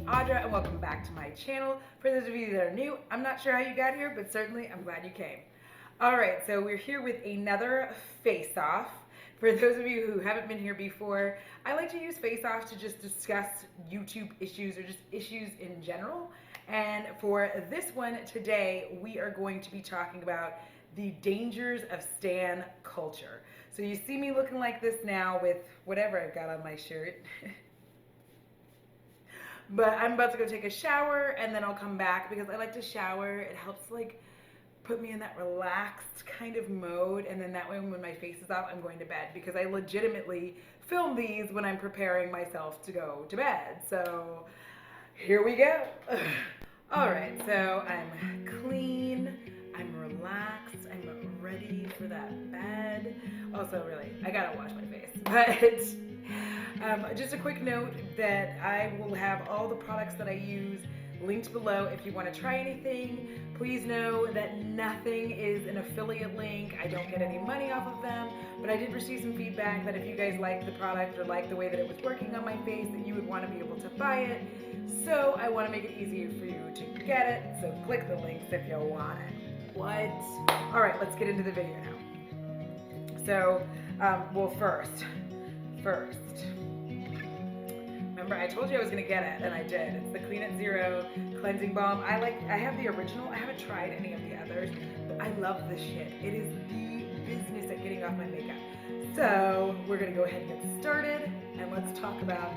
Audra, and welcome back to my channel. For those of you that are new, I'm not sure how you got here, but certainly I'm glad you came. Alright, so we're here with another face-off. For those of you who haven't been here before, I like to use face-offs to just discuss YouTube issues or just issues in general. And for this one today, we are going to be talking about the dangers of stan culture. So you see me looking like this now with whatever I've got on my shirt. But I'm about to go take a shower and then I'll come back because I like to shower. It helps like put me in that relaxed kind of mode, and then that way when my face is off, I'm going to bed because I legitimately film these when I'm preparing myself to go to bed. So here we go. Alright, so I'm clean, I'm relaxed, I'm ready for that bed. Also, really, I gotta wash my face. But just a quick note that I will have all the products that I use linked below if you want to try anything. Please know that nothing is an affiliate link. I don't get any money off of them, but I did receive some feedback that if you guys liked the product or liked the way that it was working on my face, that you would want to be able to buy it. So I want to make it easier for you to get it, so click the links if you want it. What? Alright, let's get into the video now. So, well first, remember, I told you I was going to get it, and I did. It's the Clean at Zero Cleansing Balm. I have the original. I haven't tried any of the others, but I love this shit. It is the business at getting off my makeup. So we're going to go ahead and get started, and let's talk about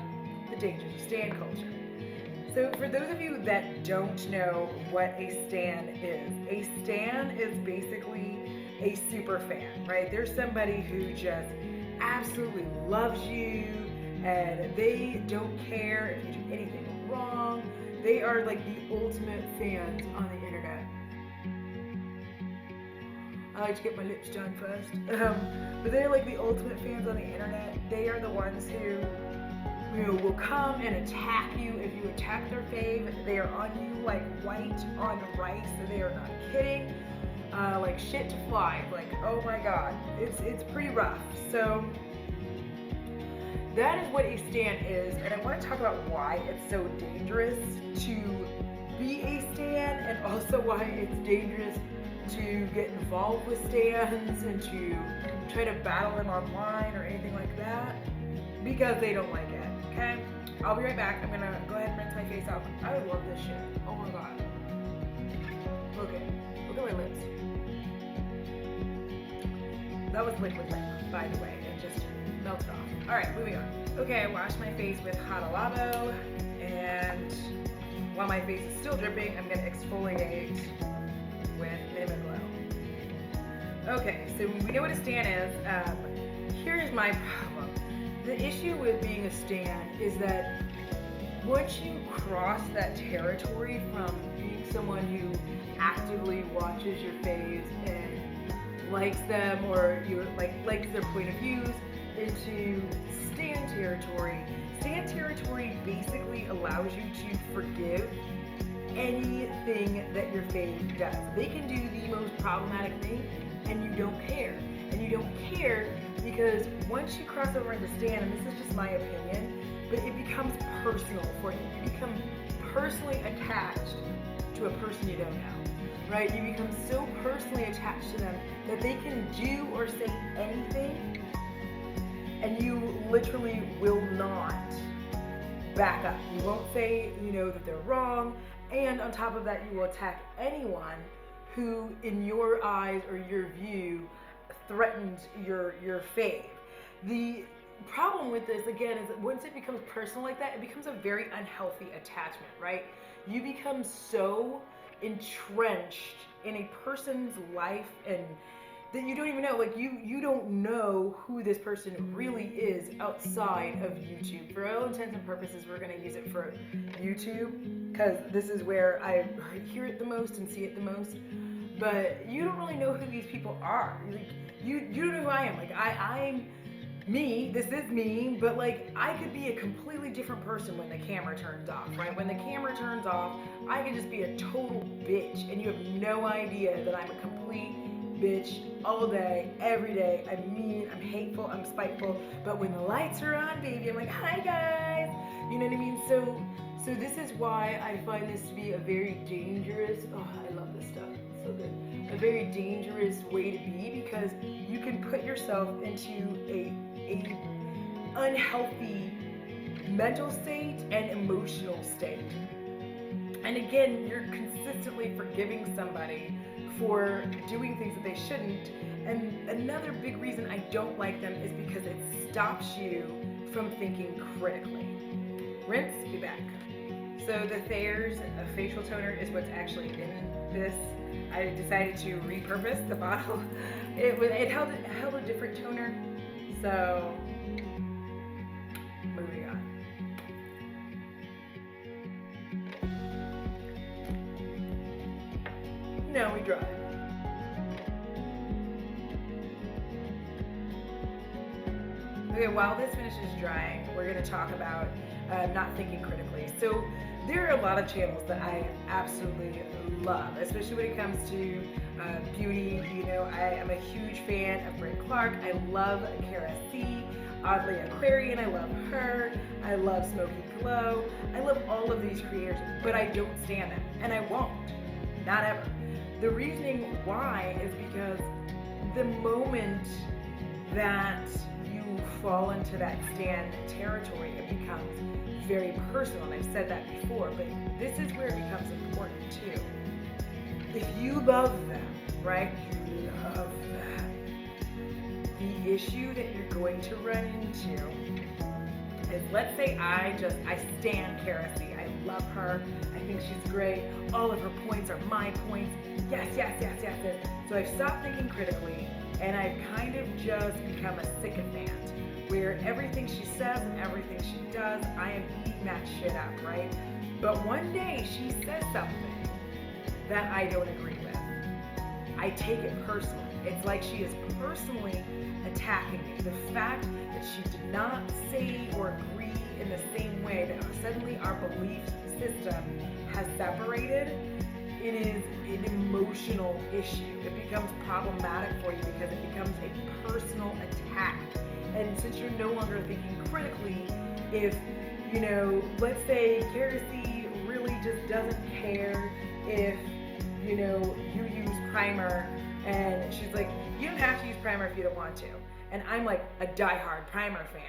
the dangers of stan culture. So for those of you that don't know what a stan is basically a super fan, right? There's somebody who just absolutely loves you, and they don't care if you do anything wrong. They are like the ultimate fans on the internet. I like to get my lips done first. But they're like the ultimate fans on the internet. They are the ones who, you know, will come and attack you if you attack their fave. They are on you like white on rice, so they are not kidding. Like shit to fly. Like, oh my god. It's pretty rough. So that is what a stan is, and I want to talk about why it's so dangerous to be a stan, and also why it's dangerous to get involved with stans and to try to battle them online or anything like that, because they don't like it, okay? I'll be right back. I'm going to go ahead and rinse my face off. I love this shit. Oh my god. Okay, look at my lips. That was liquid lip, by the way. It just melted off. Alright, moving on. Okay, I washed my face with hot lavabo, and while my face is still dripping, I'm going to exfoliate with Minimum Glow. Okay, so we know what a stan is. Here's my problem. The issue with being a stan is that once you cross that territory from being someone who actively watches your faves and likes them, or you likes their point of views, into stan territory. Stan territory basically allows you to forgive anything that your fave does. They can do the most problematic thing and you don't care. And you don't care because once you cross over into stan, and this is just my opinion, but it becomes personal for you. You become personally attached to a person you don't know. Right? You become so personally attached to them that they can do or say anything, and you literally will not back up. You won't say, you know, that they're wrong, and on top of that, you will attack anyone who, in your eyes or your view, threatens your fave. The problem with this, again, is that once it becomes personal like that, it becomes a very unhealthy attachment, right? You become so entrenched in a person's life and that you don't even know, like you don't know who this person really is outside of YouTube. For all intents and purposes, we're going to use it for YouTube because this is where I hear it the most and see it the most. But you don't really know who these people are. Like, you don't know who I am. Like I'm me, this is me, but like I could be a completely different person when the camera turns off, right? When the camera turns off, I could just be a total bitch and you have no idea that I'm a complete bitch all day, every day. I'm mean, I'm hateful, I'm spiteful, but when the lights are on, baby, I'm like, hi guys, you know what I mean? So this is why I find this to be a very dangerous, oh, I love this stuff, it's so good, a very dangerous way to be, because you can put yourself into a unhealthy mental state and emotional state. And again, you're consistently forgiving somebody for doing things that they shouldn't. And another big reason I don't like them is because it stops you from thinking critically. Rinse, be back. So the Thayer's facial toner is what's actually in this. I decided to repurpose the bottle. It held a different toner. So moving on. Now we dry. Okay, while this finishes drying, we're going to talk about not thinking critically. So there are a lot of channels that I absolutely love, especially when it comes to beauty. You know, I am a huge fan of Brent Clark. I love Cara C. Audra Aquarian, I love her. I love Smoky Glow. I love all of these creators, but I don't stand them, and I won't. Not ever. The reasoning why is because the moment that you fall into that stand territory, it becomes very personal, and I've said that before, but this is where it becomes important too. If you love them, right, you love them, the issue that you're going to run into is, let's say I stan Cara C. I love her. I think she's great. All of her points are my points. Yes. So I've stopped thinking critically, and I've kind of just become a sycophant, where everything she says and everything she does, I am eating that shit up, right? But one day she says something that I don't agree with. I take it personally. It's like she is personally attacking me. The fact that she did not say or agree in the same way, that suddenly our belief system has separated, it is an emotional issue. It becomes problematic for you because it becomes a personal attack. And since you're no longer thinking critically, if, you know, let's say Cara C really just doesn't care if, you know, you use primer, and she's like, you don't have to use primer if you don't want to. And I'm like a diehard primer fan.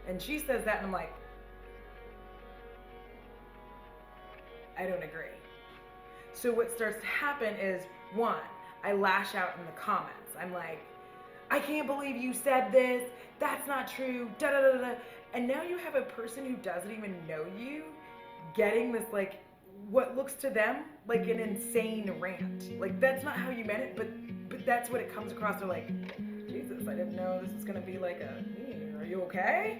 And she says that, and I'm like, I don't agree. So what starts to happen is, one, I lash out in the comments. I'm like, I can't believe you said this. That's not true. Da da da da. And now you have a person who doesn't even know you getting this, like, what looks to them like an insane rant. Like, that's not how you meant it, but that's what it comes across. They're like, Jesus, I didn't know this was gonna be like a, are you okay?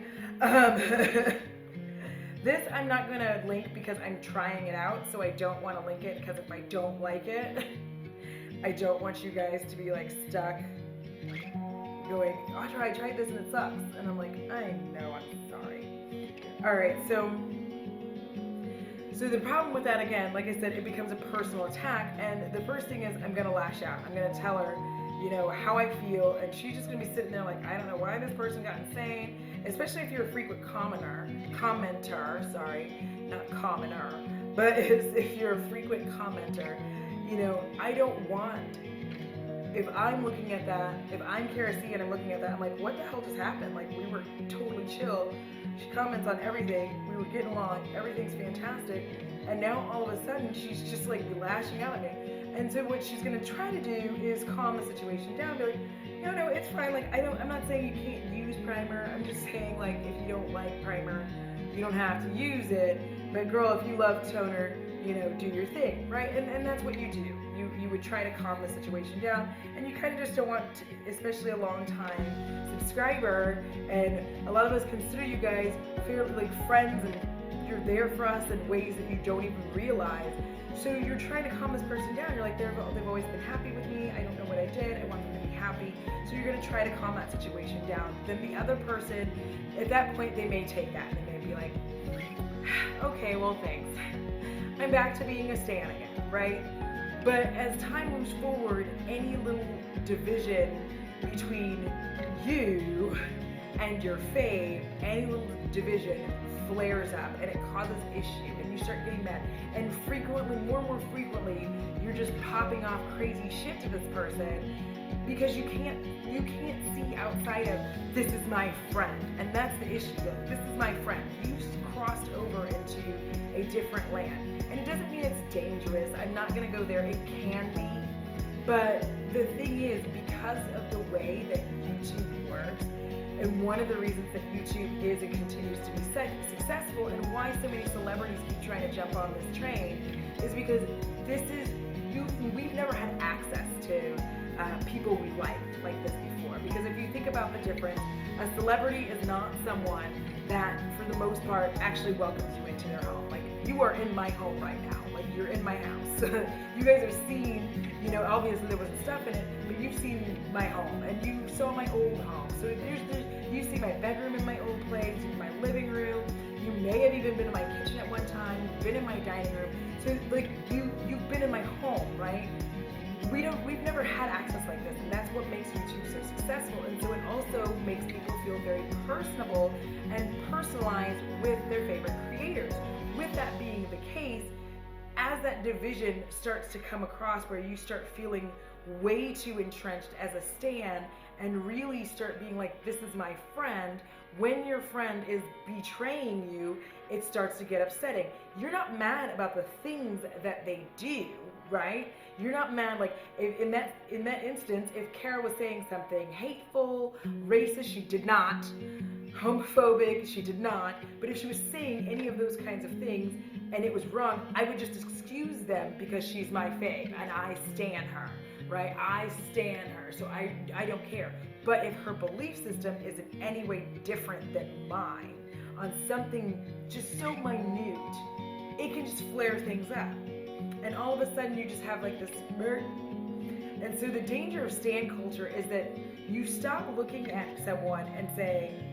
This I'm not gonna link because I'm trying it out, so I don't want to link it, because if I don't like it, I don't want you guys to be like stuck going, Audra, I tried this and it sucks. And I'm like, I know, I'm sorry. Alright, so the problem with that, again, like I said, it becomes a personal attack, and the first thing is I'm gonna lash out. I'm gonna tell her, you know, how I feel, and she's just gonna be sitting there like, I don't know why this person got insane, especially if you're a frequent commenter, not commoner, but if you're a frequent commenter, you know, I don't want, if I'm looking at that, if I'm Cara C and I'm looking at that, I'm like, what the hell just happened? Like, we were totally chill. She comments on everything. We were getting along. Everything's fantastic. And now all of a sudden, she's just like lashing out at me. And so what she's gonna try to do is calm the situation down. Be like, no, it's fine. Like, I'm not saying you can't use primer. I'm just saying, like, if you don't like primer, you don't have to use it. But girl, if you love toner, you know, do your thing, right? And that's what you do. You would try to calm the situation down, and you kind of just don't want to, especially a long time subscriber, and a lot of us consider you guys fairly like friends, and you're there for us in ways that you don't even realize. So you're trying to calm this person down. You're like, they've always been happy with me. I don't know what I did. I want them to be happy. So you're going to try to calm that situation down. Then the other person, at that point, they may take that, and they may be like, okay, well, thanks. I'm back to being a stan again, right? But as time moves forward, any little division between you and your fave, any little division flares up and it causes issue and you start getting mad. And frequently, more and more frequently, you're just popping off crazy shit to this person because you can't see outside of this is my friend. And that's the issue. This is my friend. You crossed over into a different land. And it doesn't mean it's dangerous. I'm not going to go there. It can be. But the thing is, because of the way that YouTube works, and one of the reasons that YouTube is and continues to be successful, and why so many celebrities keep trying to jump on this train, is because we've never had access to people we like this before. Because if you think about the difference, a celebrity is not someone that, for the most part, actually welcomes you into their home. Like, you are in my home right now. Like, you're in my house. You guys have seen, obviously there wasn't stuff in it, but you've seen my home, and you saw my old home. So you see my bedroom in my old place, my living room. You may have even been in my kitchen at one time. You've been in my dining room. So like you've been in my home, right? We've never had access like this, and that's what makes YouTube so successful. And so it also makes people feel very personable and personalized with their favorite creators. With that being the case, as that division starts to come across where you start feeling way too entrenched as a stan and really start being like, this is my friend, when your friend is betraying you, it starts to get upsetting. You're not mad about the things that they do, right? You're not mad, like, in that instance, if Kara was saying something hateful, racist, she did not, homophobic, she did not, but if she was saying any of those kinds of things and it was wrong, I would just excuse them because she's my fave and I stan her, right? I stan her, so I don't care. But if her belief system is in any way different than mine on something just so minute, it can just flare things up. And all of a sudden you just have like this smirk. And so the danger of stan culture is that you stop looking at someone and saying,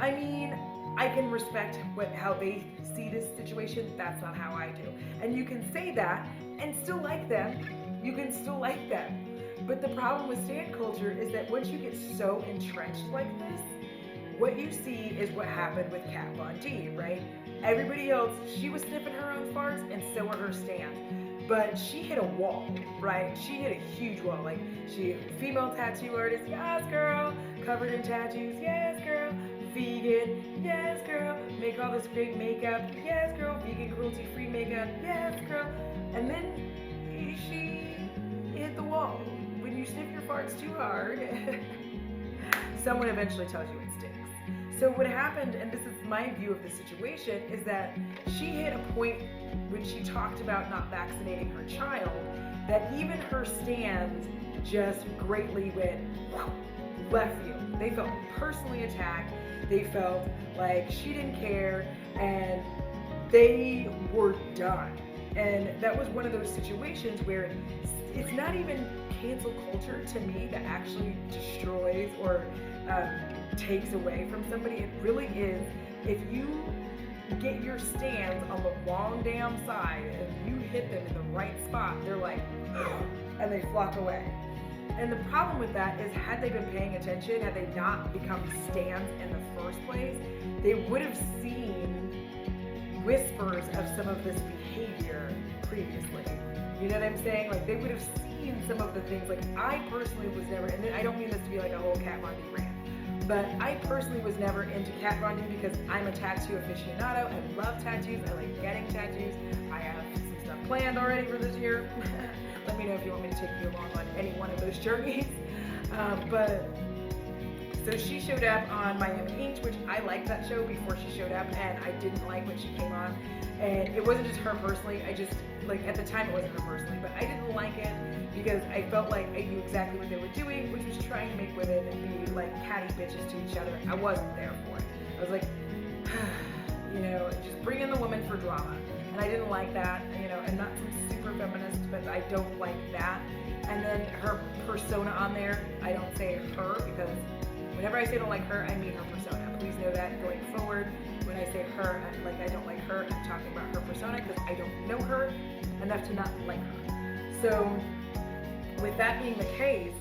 I mean, I can respect how they see this situation. That's not how I do. And you can say that and still like them. You can still like them. But the problem with stan culture is that once you get so entrenched like this, what you see is what happened with Kat Von D, right? Everybody else, she was sniffing her own farts, and so were her stans. But she hit a wall, right? She hit a huge wall. Like, female tattoo artist, yes girl, covered in tattoos, yes girl, vegan, yes girl, make all this great makeup, yes girl, vegan cruelty-free makeup, yes girl. And then she hit the wall. When you sniff your farts too hard, someone eventually tells you it stinks. So what happened, and this is my view of the situation, is that she hit a point when she talked about not vaccinating her child, that even her stans just greatly went left field. They felt personally attacked. They felt like she didn't care, and they were done. And that was one of those situations where it's not even cancel culture to me that actually destroys or takes away from somebody. It really is, if you get your stans on the wrong damn side and you hit them in the right spot, they're like, and they flock away. And the problem with that is, had they been paying attention, had they not become stans in the first place, they would have seen whispers of some of this behavior previously. You know what I'm saying? Like, they would have seen some of the things. Like, I personally was never, and I don't mean this to be like a whole Kat Von D rant, but I personally was never into Kat Von D because I'm a tattoo aficionado. I love tattoos. I like getting tattoos. I have some stuff planned already for this year. Let me know if you want me to take you along on any one of those journeys. So she showed up on Miami Inked, which I liked that show before she showed up, and I didn't like when she came on. And it wasn't just her personally. I just, like, at the time it wasn't her personally, but I didn't like it because I felt like I knew exactly what they were doing, which was trying to make women be like catty bitches to each other. I wasn't there for it. I was like, just bring in the woman for drama. And I didn't like that. I'm not some super feminist, but I don't like that. And then her persona on there, I don't say her because whenever I say I don't like her, I mean her persona. Please know that going forward. When I say her, I don't like her, I'm talking about her persona because I don't know her enough to not like her. So with that being the case,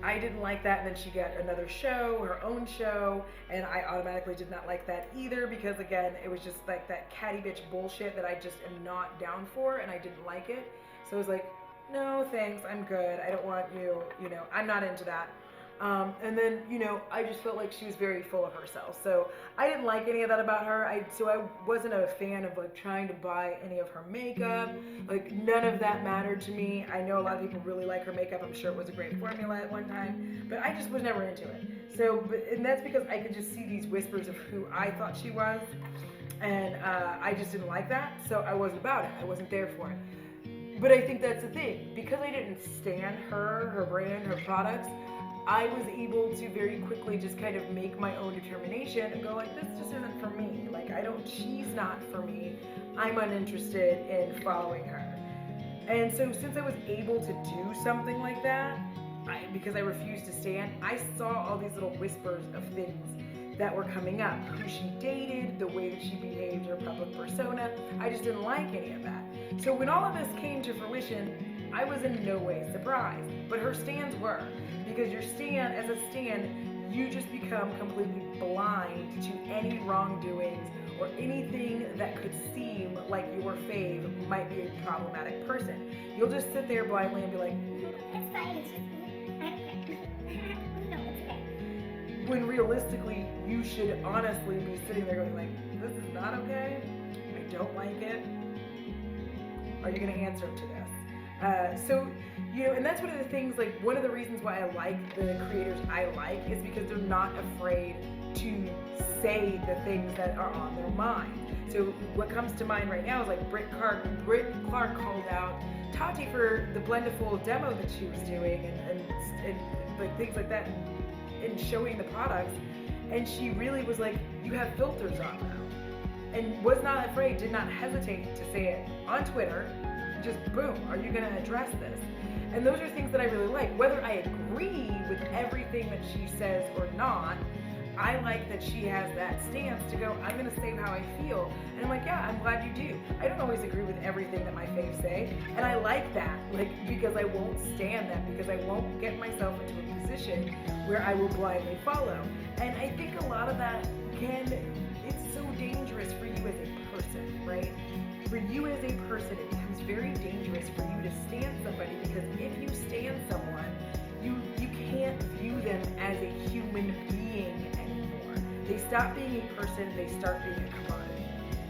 I didn't like that, and then she got another show, her own show, and I automatically did not like that either because, again, it was just like that catty bitch bullshit that I just am not down for, and I didn't like it. So I was like, no thanks, I'm good. I don't want you, I'm not into that. And then, I just felt like she was very full of herself. So I didn't like any of that about her. So I wasn't a fan of like trying to buy any of her makeup. Like none of that mattered to me. I know a lot of people really like her makeup. I'm sure it was a great formula at one time, but I just was never into it. So, and that's because I could just see these whispers of who I thought she was. And I just didn't like that. So I wasn't about it. I wasn't there for it. But I think that's the thing. Because I didn't stand her brand, her products, I was able to very quickly just kind of make my own determination and go like, this just isn't for me. Like, she's not for me. I'm uninterested in following her. And so since I was able to do something like that, because I refused to stand, I saw all these little whispers of things that were coming up. Who she dated, the way that she behaved, her public persona. I just didn't like any of that. So when all of this came to fruition, I was in no way surprised. But her stands were. Because as a stan, you just become completely blind to any wrongdoings or anything that could seem like your fave might be a problematic person. You'll just sit there blindly and be like, it's fine, it's just no, it's okay. When realistically, you should honestly be sitting there going like, this is not okay, I don't like it, are you going to answer to this? And that's one of the things, like, one of the reasons why I like the creators I like is because they're not afraid to say the things that are on their mind. So what comes to mind right now is like Britt Clark called out Tati for the Blendiful demo that she was doing and like things like that and showing the products. And she really was like, you have filters on now. And was not afraid, did not hesitate to say it on Twitter. Just boom, are you going to address this? And those are things that I really like. Whether I agree with everything that she says or not, I like that she has that stance to go, I'm going to say how I feel. And I'm like, yeah, I'm glad you do. I don't always agree with everything that my faves say. And I like that, because I won't stand that, because I won't get myself into a position where I will blindly follow. And I think a lot of that it's so dangerous for you as a person, right? For you as a person, it becomes very dangerous for you to stand somebody, because if you stand someone, you can't view them as a human being anymore. They stop being a person, they start being a commodity.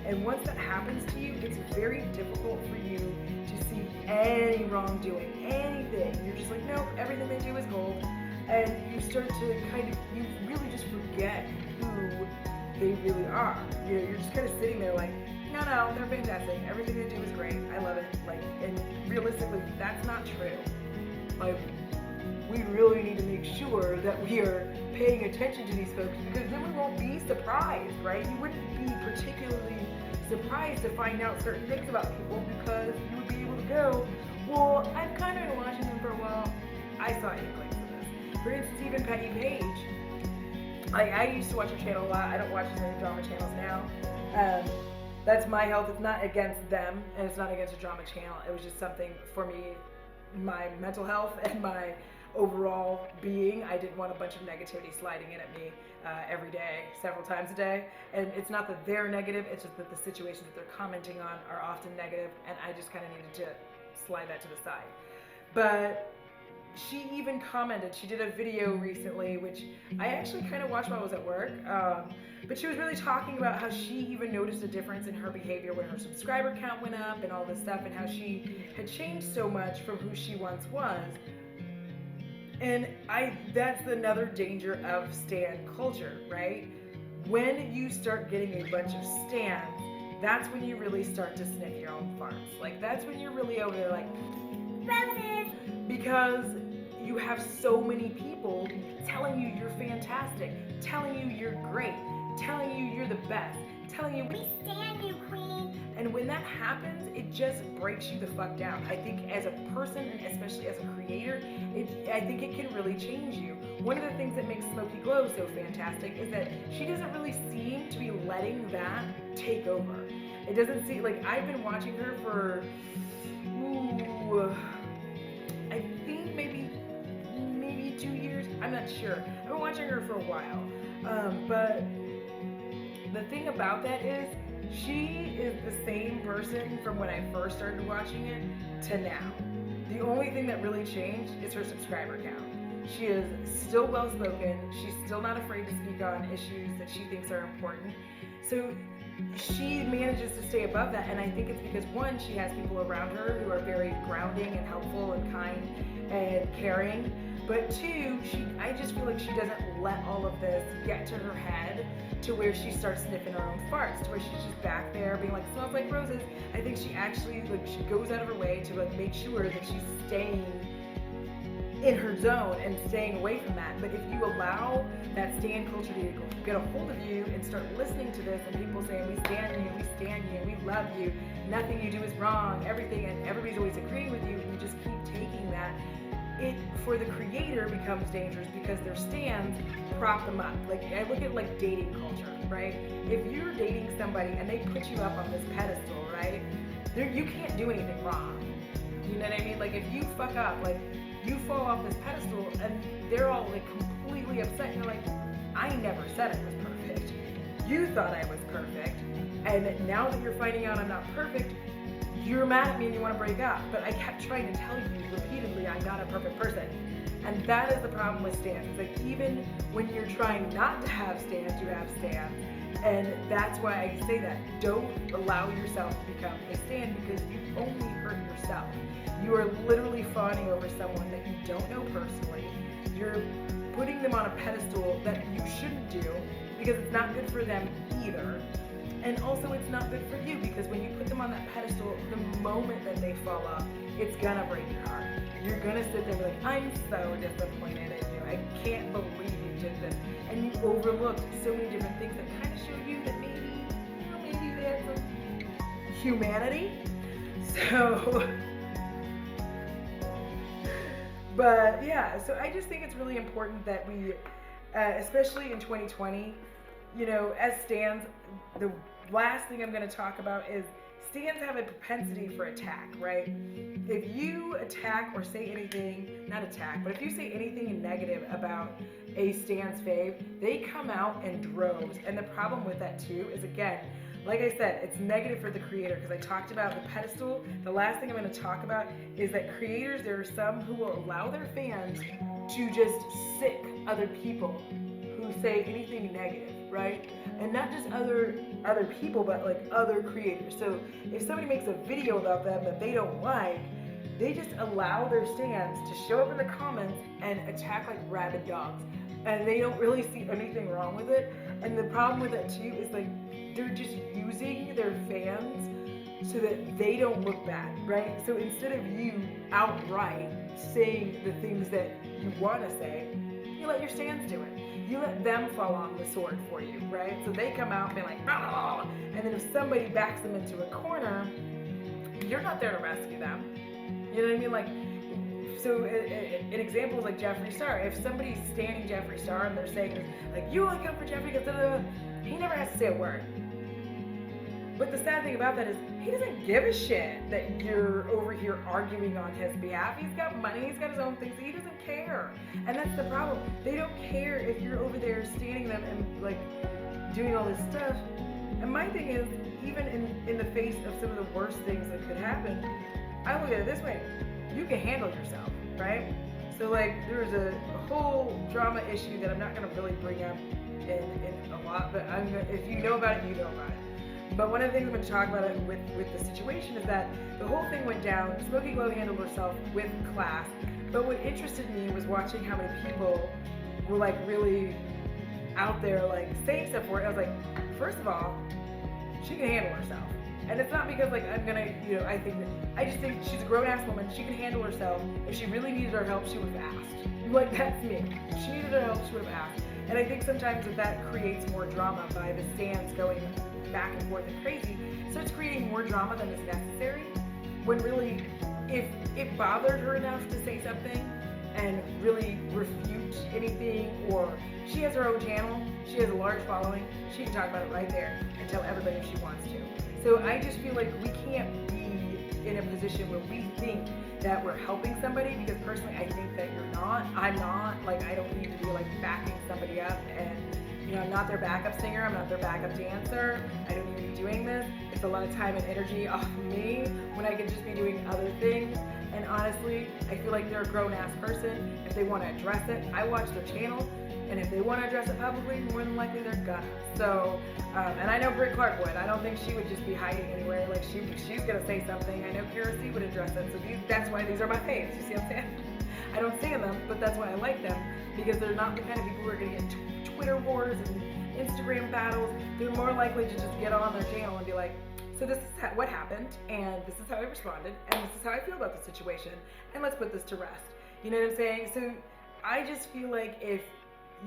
And once that happens to you, it's very difficult for you to see any wrongdoing, anything. You're just like, nope, everything they do is gold. And you start to you really just forget who they really are. You're just kind of sitting there like, no, they're fantastic. Everything they do is great. I love it. And realistically, that's not true. We really need to make sure that we are paying attention to these folks, because then we won't be surprised, right? You wouldn't be particularly surprised to find out certain things about people, because you would be able to go, well, I've kind of been watching them for a while. I saw inklings of this. For instance, even Peggy Page. I used to watch her channel a lot. I don't watch as many drama channels now. That's my health. It's not against them, and it's not against a drama channel. It was just something for me, my mental health and my overall being. I didn't want a bunch of negativity sliding in at me every day, several times a day. And it's not that they're negative, it's just that the situations that they're commenting on are often negative, and I just kind of needed to slide that to the side. But she even commented, she did a video recently, which I actually kind of watched while I was at work, but she was really talking about how she even noticed a difference in her behavior when her subscriber count went up and all this stuff, and how she had changed so much from who she once was. And that's another danger of stan culture, right? When you start getting a bunch of stans, that's when you really start to sniff your own farts. Like, that's when you're really over there like, roses! Because you have so many people telling you you're fantastic, telling you you're great, telling you you're the best, telling you, we stand you, queen. And when that happens, it just breaks you the fuck down. I think as a person, and especially as a creator, I think it can really change you. One of the things that makes Smokey Glow so fantastic is that she doesn't really seem to be letting that take over. It doesn't seem like, I've been watching her for, I think maybe 2 years. I'm not sure. I've been watching her for a while. But the thing about that is, she is the same person from when I first started watching it to now. The only thing that really changed is her subscriber count. She is still well-spoken. She's still not afraid to speak on issues that she thinks are important. So she manages to stay above that, and I think it's because, one, she has people around her who are very grounding and helpful and kind and caring. But two, I just feel like she doesn't let all of this get to her head to where she starts sniffing her own farts, to where she's just back there being like, smells like roses. I think she actually, like, she goes out of her way to like make sure that she's staying in her zone and staying away from that. But if you allow that stan culture to get a hold of you and start listening to this, and people saying, we stand you, we love you, nothing you do is wrong, everything, and everybody's always agreeing with you, and you just keep taking that, it, for the creator, becomes dangerous because their stans prop them up. Like, I look at like dating culture, right? If you're dating somebody and they put you up on this pedestal, right? You can't do anything wrong. You know what I mean? Like, if you fuck up, like, you fall off this pedestal and they're all like completely upset, and you're like, I never said I was perfect. You thought I was perfect, and now that you're finding out I'm not perfect, you're mad at me and you want to break up. But I kept trying to tell you repeatedly I'm not a perfect person. And that is the problem with stans. It's like, even when you're trying not to have stans, you have stans. And that's why I say that. Don't allow yourself to become a stan, because you only hurt yourself. You are literally fawning over someone that you don't know personally. You're putting them on a pedestal that you shouldn't do, because it's not good for them either. And also, it's not good for you, because when you put them on that pedestal, the moment that they fall off, it's gonna break your heart. You're gonna sit there and be like, I'm so disappointed in you. I can't believe you did this. And you overlooked so many different things that kind of showed you that maybe they had some humanity. So, but yeah, so I just think it's really important that we, especially in 2020, you know, as stans, the last thing I'm going to talk about is stans have a propensity for attack, right? If you attack or say anything, not attack, but if you say anything negative about a stan's fave, they come out in droves. And the problem with that too is, again, like I said, it's negative for the creator, because I talked about the pedestal. The last thing I'm going to talk about is that creators, there are some who will allow their fans to just sick other people who say anything negative, right? And not just other people, but like other creators. So if somebody makes a video about them that they don't like, they just allow their stans to show up in the comments and attack like rabid dogs. And they don't really see anything wrong with it. And the problem with that too is, like, they're just using their fans so that they don't look bad, right? So instead of you outright saying the things that you want to say, you let your stans do it. You let them fall on the sword for you, right? So they come out and be like, blah, blah, blah. And then if somebody backs them into a corner, you're not there to rescue them. You know what I mean? Like, so an example is like Jeffree Star. If somebody's standing Jeffree Star and they're saying, like, you only come for Jeffree because he never has to say a word. But the sad thing about that is, he doesn't give a shit that you're over here arguing on his behalf. He's got money, he's got his own things, so he doesn't care. And that's the problem. They don't care if you're over there standing them and like doing all this stuff. And my thing is, even in the face of some of the worst things that could happen, I look at it this way: you can handle yourself, right? So like, there's a whole drama issue that I'm not gonna really bring up in a lot, but if you know about it, you know about it. But one of the things I'm going to talk about with the situation is that the whole thing went down. Smokey Glow handled herself with class, but what interested me was watching how many people were like really out there like saying stuff for it. I was like, first of all, she can handle herself. And it's not because like I'm gonna, you know, I just think she's a grown-ass woman. She can handle herself. If she really needed our help, she would have asked. Like, that's me. If she needed our help, she would have asked. And I think sometimes that creates more drama by the stans going back and forth and crazy. So it's creating more drama than is necessary, when really, if it bothered her enough to say something and really refute anything, or she has her own channel, she has a large following, she can talk about it right there and tell everybody if she wants to. So I just feel like we can't be in a position where we think that we're helping somebody, because personally I think that you're not. I'm not. Like, I don't need to be like backing somebody up, and you know, I'm not their backup singer, I'm not their backup dancer. I don't need to be doing this. It's a lot of time and energy off of me when I could just be doing other things. And honestly, I feel like they're a grown-ass person. If they want to address it, I watch their channel, and if they want to address it publicly, more than likely they're gonna. So, and I know Britt Clark would. I don't think she would just be hiding anywhere. Like, she's gonna say something. I know Kara C would address it. So that's why these are my faves. You see what I'm saying? I don't stand them, but that's why I like them, because they're not the kind of people who are gonna get Twitter wars and Instagram battles. They're more likely to just get on their channel and be like, so this is what happened, and this is how I responded, and this is how I feel about the situation, and let's put this to rest. You know what I'm saying? So I just feel like if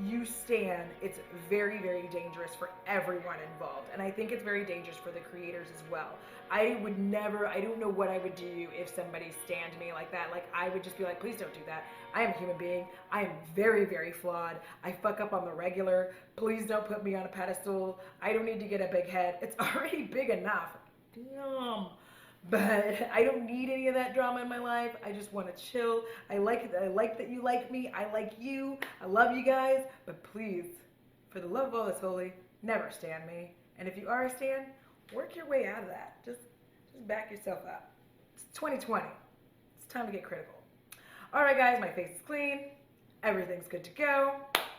you stand, it's very, very dangerous for everyone involved. And I think it's very dangerous for the creators as well. I would never, I don't know what I would do if somebody stanned me like that. Like, I would just be like, please don't do that. I am a human being. I am very, very flawed. I fuck up on the regular. Please don't put me on a pedestal. I don't need to get a big head. It's already big enough. Damn. But I don't need any of that drama in my life. I just want to chill. I like that you like me. I like you. I love you guys. But please, for the love of all that's holy, never stand me. And if you are a stan, work your way out of that. Just back yourself up. It's 2020. It's time to get critical. All right, guys, my face is clean. Everything's good to go.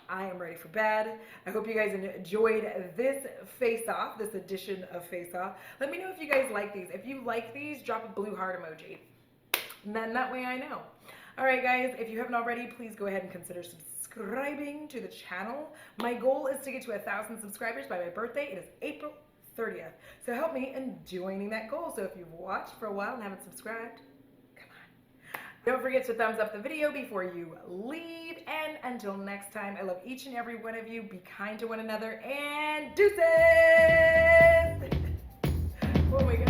I am ready for bed. I hope you guys enjoyed this face-off, this edition of face-off. Let me know if you guys like these. If you like these, drop a blue heart emoji. And then that way I know. All right, guys, if you haven't already, please go ahead and consider subscribing to the channel. My goal is to get to 1,000 subscribers by my birthday. It is April 30th. So help me in joining that goal. So if you've watched for a while and haven't subscribed, don't forget to thumbs up the video before you leave. And until next time, I love each and every one of you. Be kind to one another, and deuces! Oh my God.